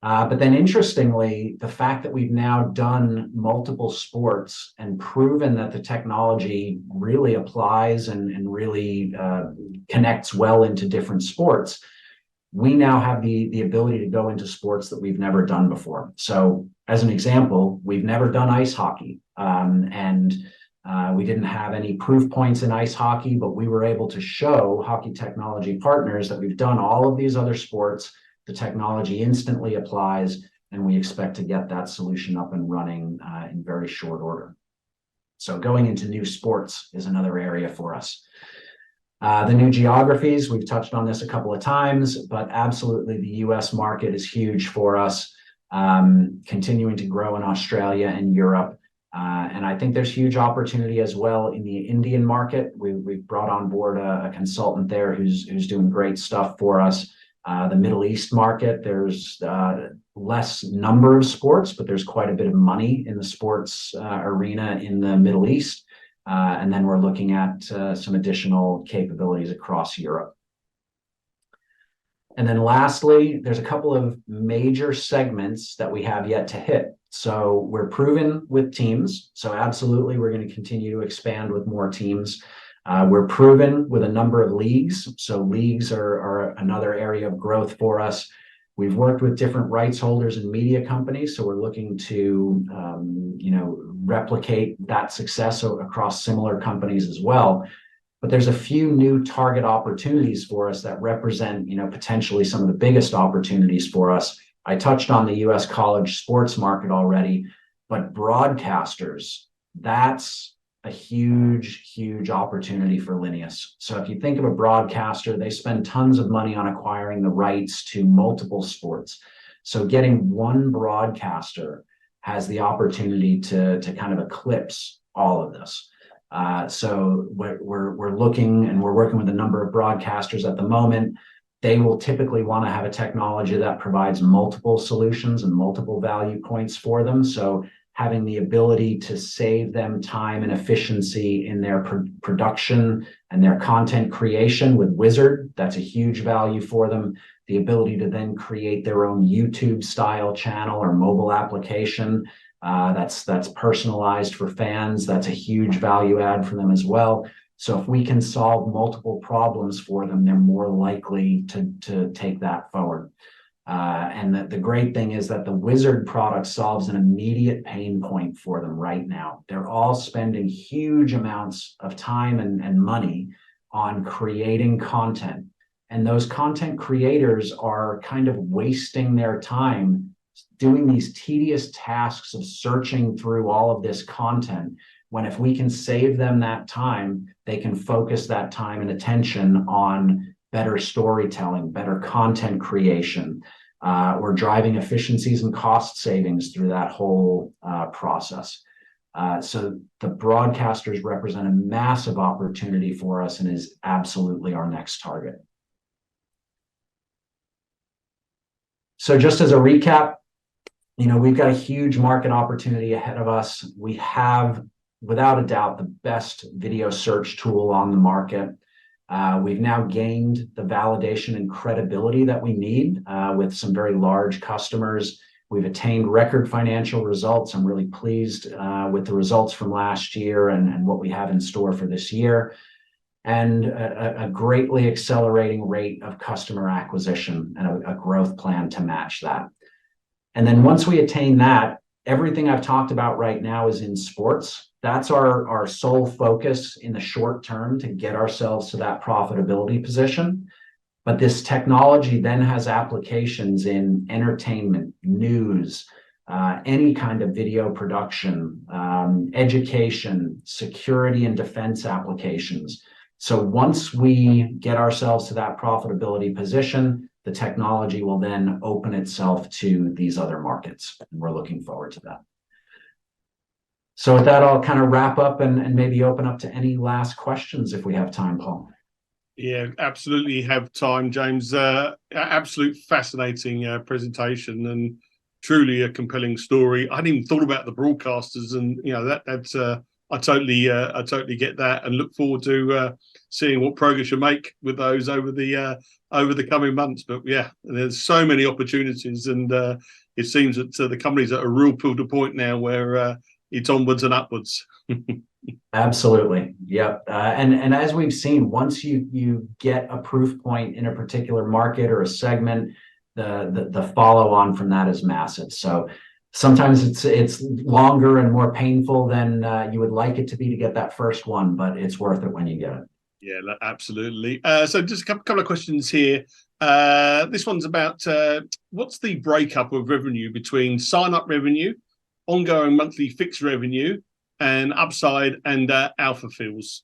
But then interestingly, the fact that we've now done multiple sports and proven that the technology really applies and really connects well into different sports, we now have the ability to go into sports that we've never done before. So as an example, we've never done ice hockey, and we didn't have any proof points in ice hockey, but we were able to show hockey technology partners that we've done all of these other sports. The technology instantly applies, and we expect to get that solution up and running in very short order. So going into new sports is another area for us. The new geographies, we've touched on this a couple of times, but absolutely the US market is huge for us, continuing to grow in Australia and Europe. And I think there's huge opportunity as well in the Indian market. We've brought on board a consultant there who's doing great stuff for us. The Middle East market, there's less number of sports, but there's quite a bit of money in the sports arena in the Middle East. And then we're looking at some additional capabilities across Europe. And then lastly, there's a couple of major segments that we have yet to hit. So we're proven with teams. So absolutely, we're going to continue to expand with more teams. We're proven with a number of leagues. So leagues are another area of growth for us. We've worked with different rights holders and media companies. So we're looking to, replicate that success across similar companies as well. But there's a few new target opportunities for us that represent, potentially some of the biggest opportunities for us. I touched on the US college sports market already, but broadcasters, that's a huge, huge opportunity for Linius. So if you think of a broadcaster, they spend tons of money on acquiring the rights to multiple sports. So getting one broadcaster has the opportunity to kind of eclipse all of this. So we're looking and we're working with a number of broadcasters at the moment. They will typically want to have a technology that provides multiple solutions and multiple value points for them. So having the ability to save them time and efficiency in their production and their content creation with Wizard, that's a huge value for them. The ability to then create their own YouTube style channel or mobile application that's personalized for fans, that's a huge value add for them as well. So if we can solve multiple problems for them, they're more likely to take that forward. And the great thing is that the Wizard product solves an immediate pain point for them right now. They're all spending huge amounts of time and money on creating content. And those content creators are kind of wasting their time doing these tedious tasks of searching through all of this content, when if we can save them that time, they can focus that time and attention on better storytelling, better content creation. We're driving efficiencies and cost savings through that whole process. So the broadcasters represent a massive opportunity for us and is absolutely our next target. So just as a recap, we've got a huge market opportunity ahead of us. We have, without a doubt, the best video search tool on the market. We've now gained the validation and credibility that we need with some very large customers. We've attained record financial results. I'm really pleased with the results from last year and what we have in store for this year, and a greatly accelerating rate of customer acquisition and a growth plan to match that. And then once we attain that, everything I've talked about right now is in sports. That's our sole focus in the short term to get ourselves to that profitability position. But this technology then has applications in entertainment, news, any kind of video production, education, security and defense applications. So once we get ourselves to that profitability position, the technology will then open itself to these other markets. And we're looking forward to that. So with that, I'll kind of wrap up and maybe open up to any last questions if we have time, Paul. Yeah, absolutely have time, James. Absolute fascinating presentation and truly a compelling story. I hadn't even thought about the broadcasters, and that's I totally get that, and look forward to seeing what progress you make with those over the coming months. But yeah, there's so many opportunities, and it seems that the company's at a real pivotal point now where it's onwards and upwards. Absolutely. Yep. And as we've seen, once you get a proof point in a particular market or a segment, the follow on from that is massive. So sometimes it's longer and more painful than you would like it to be to get that first one, but it's worth it when you get it. Yeah, absolutely. So just a couple of questions here. This one's about what's the breakup of revenue between sign-up revenue, ongoing monthly fixed revenue, and upside and alpha fills?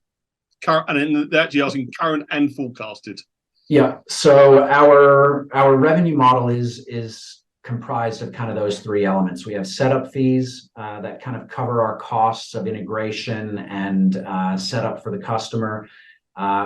Current, and then they're actually asking current and forecasted. Yeah. So our revenue model is comprised of kind of those three elements. We have setup fees that kind of cover our costs of integration and setup for the customer.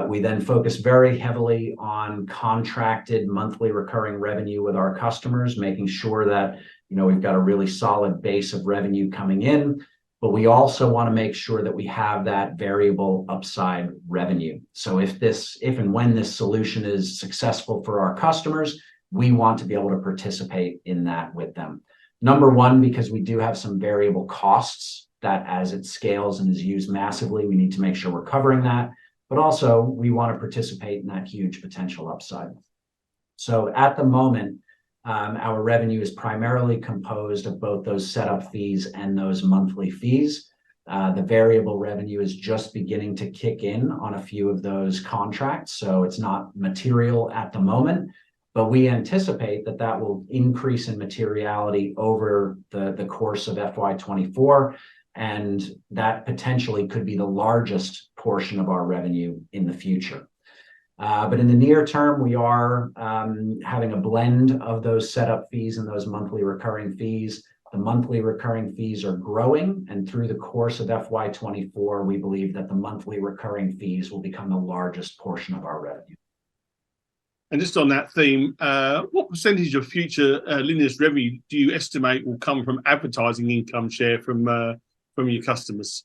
We then focus very heavily on contracted monthly recurring revenue with our customers, making sure that we've got a really solid base of revenue coming in. But we also want to make sure that we have that variable upside revenue. So if and when this solution is successful for our customers, we want to be able to participate in that with them. Number one, because we do have some variable costs that as it scales and is used massively, we need to make sure we're covering that. But also we want to participate in that huge potential upside. So at the moment, our revenue is primarily composed of both those setup fees and those monthly fees. The variable revenue is just beginning to kick in on a few of those contracts, so it's not material at the moment, but we anticipate that will increase in materiality over the course of FY24, and that potentially could be the largest portion of our revenue in the future. But in the near term, we are having a blend of those setup fees and those monthly recurring fees. The monthly recurring fees are growing, and through the course of FY24, we believe that the monthly recurring fees will become the largest portion of our revenue. And just on that theme, what percentage of future Linius revenue do you estimate will come from advertising income share from your customers?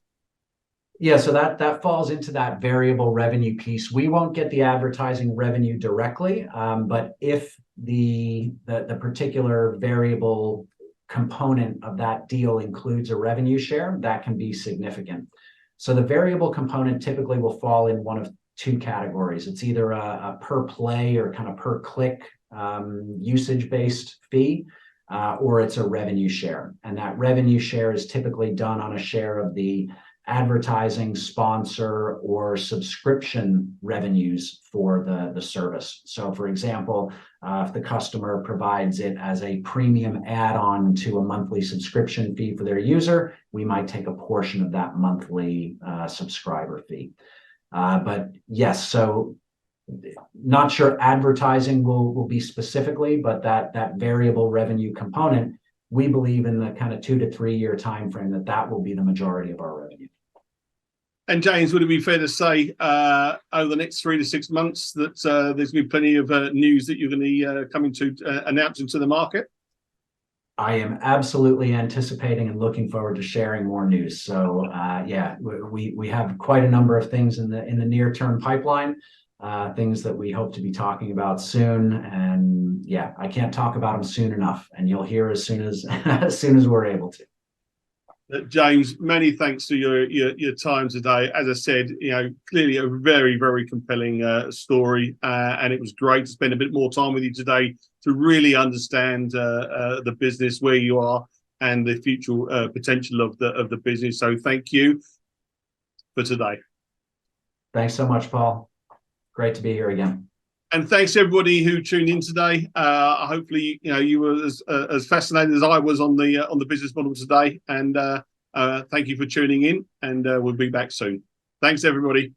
Yeah, so that falls into that variable revenue piece. We won't get the advertising revenue directly, but if the particular variable component of that deal includes a revenue share, that can be significant. So the variable component typically will fall in one of two categories. It's either a per play or kind of per click usage-based fee, or it's a revenue share. And that revenue share is typically done on a share of the advertising, sponsor, or subscription revenues for the service. So for example, if the customer provides it as a premium add-on to a monthly subscription fee for their user, we might take a portion of that monthly subscriber fee. But yes, so not sure advertising will be specifically, but that variable revenue component, we believe in the kind of 2 to 3 year time frame that will be the majority of our revenue. And James, would it be fair to say over the next 3 to 6 months that there's going to be plenty of news that you're going to be coming to announcing to the market? I am absolutely anticipating and looking forward to sharing more news. So yeah, we have quite a number of things in the near term pipeline, things that we hope to be talking about soon. And yeah, I can't talk about them soon enough, and you'll hear as soon as we're able to. James, many thanks for your time today. As I said, clearly a very, very compelling story, and it was great to spend a bit more time with you today to really understand the business, where you are, and the future potential of the business. So thank you for today. Thanks so much, Paul. Great to be here again. And thanks everybody who tuned in today. Hopefully, you were as fascinated as I was on the business model today. And thank you for tuning in. And we'll be back soon. Thanks, everybody.